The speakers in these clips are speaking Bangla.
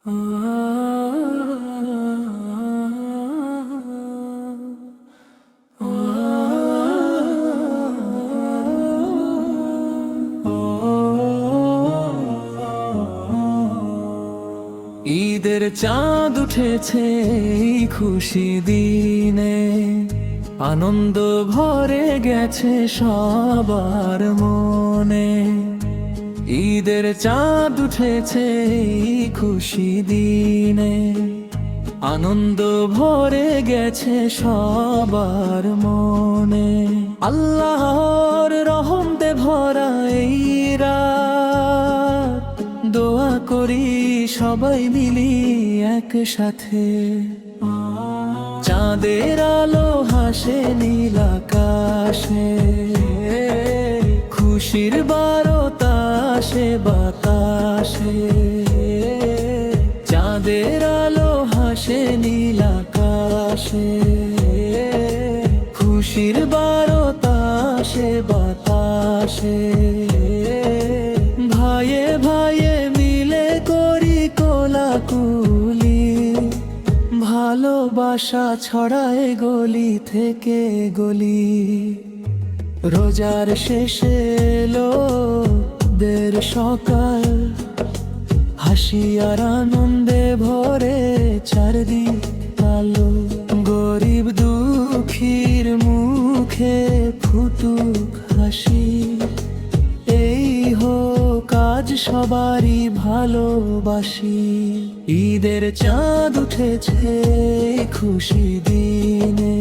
ঈদের চাঁদ উঠেছে এই খুশি দিনে, আনন্দ ভরে গেছে সবার মনে। ঈদের চাঁদ উঠেছে এই খুশি দিনে, আনন্দ ভরে গেছে সবার মনে। আল্লাহর রহমতে ভরা এই রাত, দোয়া করি সবাই মিলি একসাথে। চাঁদের আলো হাসে নীল আকাশে, খুশির বারতা আসে বাতাসে। চাঁদের আলো হাসে নীল আকাশে, খুশির বারতা আসে বাতাসে। ভাইয়ে ভাইয়ে মিলে করি কোলাকুলি, ভালোবাসা ছড়ায় গলি থেকে গলি। রোজার শেষে এলো দের সকাল, হাসি আর আনন্দে ভরে চারদিক আলো। গরিব দুঃখীর মুখে ফুটুক হাসি, এই হোক আজ সবারই ভালোবাসি। ঈদের চাঁদ উঠেছে খুশি দিনে,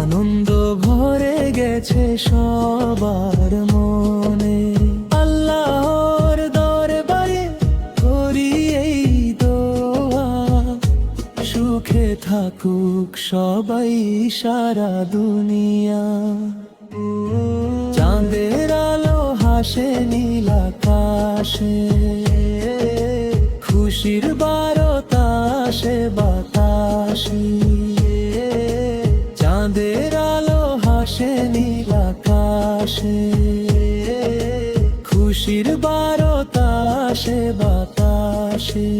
আনন্দ ভরে গেছে সবার মনে। আল্লাহর দরবারে করি এই দোয়া, সুখে থাকুক সবাই সারা দুনিয়া। চাঁদের আলো হাসে নীল আকাশে, খুশির বারতা আসে বাতাসে। চাঁদের আলো হাসে নীল আকাশে, খুশির বারতা আসে বাতাসে।